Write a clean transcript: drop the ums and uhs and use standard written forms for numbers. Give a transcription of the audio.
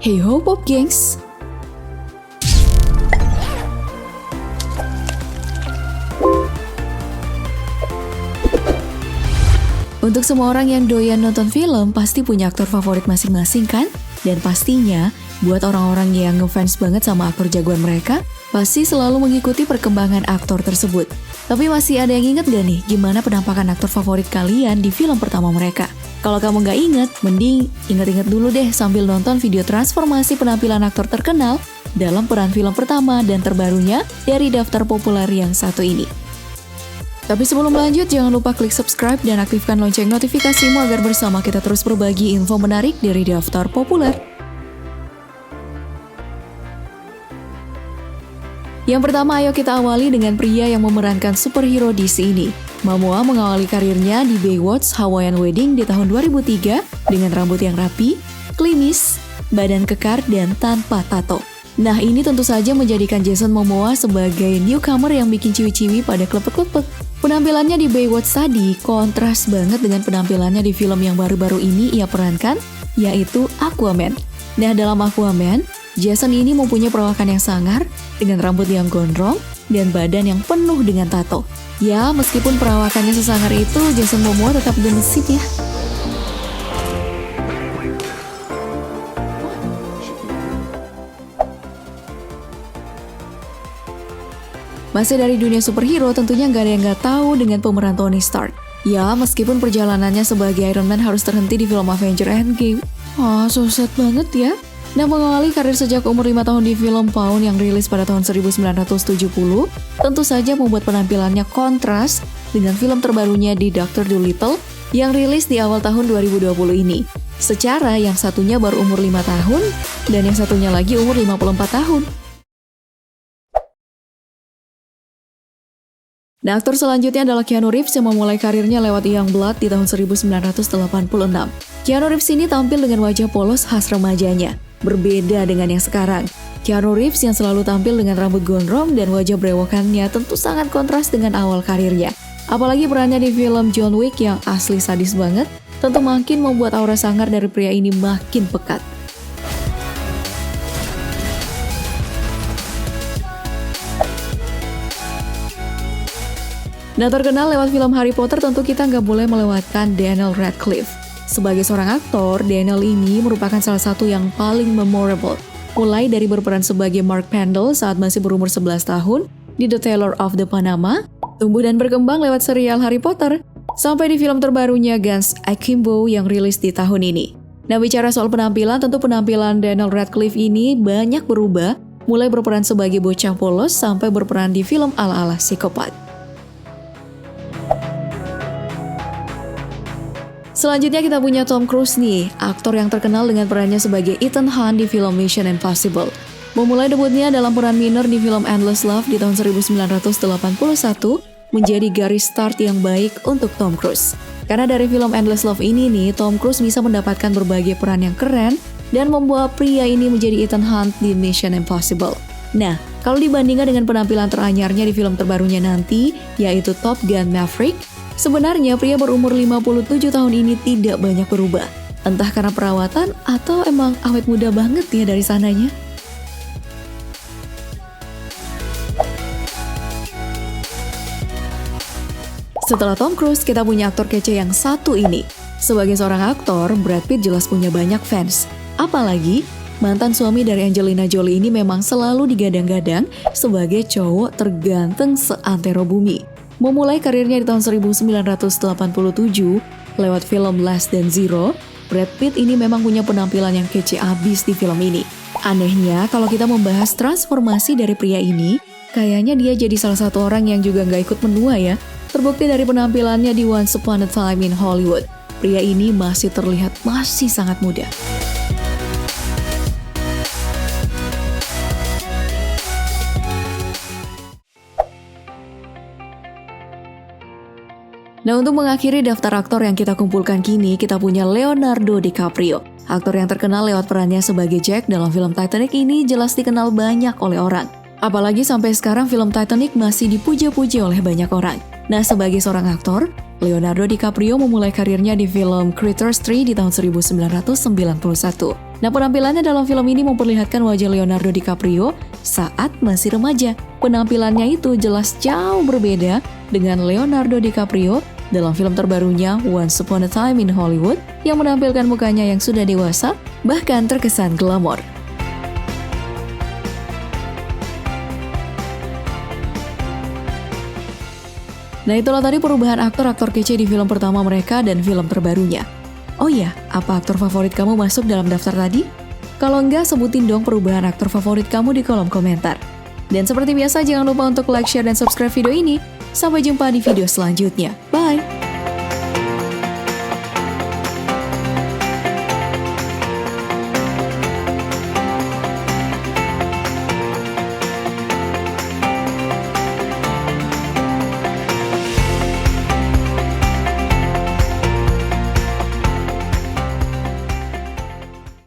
Hey ho Pop Gengs! Untuk semua orang yang doyan nonton film, pasti punya aktor favorit masing-masing kan? Dan pastinya, buat orang-orang yang ngefans banget sama aktor jagoan mereka, pasti selalu mengikuti perkembangan aktor tersebut. Tapi masih ada yang inget gak nih gimana penampakan aktor favorit kalian di film pertama mereka? Kalau kamu nggak inget, mending inget-inget dulu deh sambil nonton video transformasi penampilan aktor terkenal dalam peran film pertama dan terbarunya dari daftar populer yang satu ini. Tapi sebelum lanjut, jangan lupa klik subscribe dan aktifkan lonceng notifikasimu agar bersama kita terus berbagi info menarik dari daftar populer. Yang pertama, ayo kita awali dengan pria yang memerankan superhero DC ini. Momoa mengawali karirnya di Baywatch Hawaiian Wedding di tahun 2003 dengan rambut yang rapi, klimis, badan kekar, dan tanpa tato. Nah, ini tentu saja menjadikan Jason Momoa sebagai newcomer yang bikin ciwi-ciwi pada klepek-klepek. Penampilannya di Baywatch tadi kontras banget dengan penampilannya di film yang baru-baru ini ia perankan, yaitu Aquaman. Nah, dalam Aquaman, Jason ini mempunyai perawakan yang sangar, dengan rambut yang gondrong, dan badan yang penuh dengan tato. Ya, meskipun perawakannya sesangar itu, Jason Momoa tetap gemesit ya. Masih dari dunia superhero, tentunya nggak ada yang nggak tahu dengan pemeran Tony Stark. Ya, meskipun perjalanannya sebagai Iron Man harus terhenti di film Avengers Endgame. So sad banget ya. Nah, mengawali karir sejak umur 5 tahun di film Pawn yang rilis pada tahun 1970, tentu saja membuat penampilannya kontras dengan film terbarunya di Dr. Dolittle yang rilis di awal tahun 2020 ini. Secara yang satunya baru umur 5 tahun dan yang satunya lagi umur 54 tahun. Nah, aktor selanjutnya adalah Keanu Reeves yang memulai karirnya lewat Youngblood di tahun 1986. Keanu Reeves ini tampil dengan wajah polos khas remajanya. Berbeda dengan yang sekarang. Keanu Reeves yang selalu tampil dengan rambut gondrong dan wajah berewokannya tentu sangat kontras dengan awal karirnya. Apalagi perannya di film John Wick yang asli sadis banget, tentu makin membuat aura sangar dari pria ini makin pekat. Nah, terkenal lewat film Harry Potter, tentu kita nggak boleh melewatkan Daniel Radcliffe. Sebagai seorang aktor, Daniel ini merupakan salah satu yang paling memorable. Mulai dari berperan sebagai Mark Pendle saat masih berumur 11 tahun di The Tailor of the Panama, tumbuh dan berkembang lewat serial Harry Potter, sampai di film terbarunya Guns Akimbo yang rilis di tahun ini. Nah, bicara soal penampilan, tentu penampilan Daniel Radcliffe ini banyak berubah, mulai berperan sebagai bocah polos sampai berperan di film ala-ala psikopat. Selanjutnya kita punya Tom Cruise nih, aktor yang terkenal dengan perannya sebagai Ethan Hunt di film Mission Impossible. Memulai debutnya dalam peran minor di film Endless Love di tahun 1981, menjadi garis start yang baik untuk Tom Cruise. Karena dari film Endless Love ini nih, Tom Cruise bisa mendapatkan berbagai peran yang keren dan membawa pria ini menjadi Ethan Hunt di Mission Impossible. Nah, kalau dibandingkan dengan penampilan teranyarnya di film terbarunya nanti, yaitu Top Gun Maverick, sebenarnya pria berumur 57 tahun ini tidak banyak berubah. Entah karena perawatan atau emang awet muda banget ya dari sananya. Setelah Tom Cruise, kita punya aktor kece yang satu ini. Sebagai seorang aktor, Brad Pitt jelas punya banyak fans. Apalagi, mantan suami dari Angelina Jolie ini memang selalu digadang-gadang sebagai cowok terganteng seantero bumi. Memulai karirnya di tahun 1987 lewat film Less Than Zero, Brad Pitt ini memang punya penampilan yang kece abis di film ini. Anehnya, kalau kita membahas transformasi dari pria ini, kayaknya dia jadi salah satu orang yang juga nggak ikut menua ya. Terbukti dari penampilannya di Once Upon a Time in Hollywood. Pria ini masih terlihat masih sangat muda. Nah, untuk mengakhiri daftar aktor yang kita kumpulkan kini, kita punya Leonardo DiCaprio. Aktor yang terkenal lewat perannya sebagai Jack dalam film Titanic ini jelas dikenal banyak oleh orang. Apalagi sampai sekarang film Titanic masih dipuja-puji oleh banyak orang. Nah, sebagai seorang aktor, Leonardo DiCaprio memulai karirnya di film Critters 3 di tahun 1991. Nah, penampilannya dalam film ini memperlihatkan wajah Leonardo DiCaprio saat masih remaja. Penampilannya itu jelas jauh berbeda dengan Leonardo DiCaprio dalam film terbarunya Once Upon a Time in Hollywood yang menampilkan mukanya yang sudah dewasa, bahkan terkesan glamor. Nah, itulah tadi perubahan aktor-aktor kece di film pertama mereka dan film terbarunya. Oh iya, apa aktor favorit kamu masuk dalam daftar tadi? Kalau enggak, sebutin dong perubahan aktor favorit kamu di kolom komentar. Dan seperti biasa, jangan lupa untuk like, share, dan subscribe video ini. Sampai jumpa di video selanjutnya. Bye!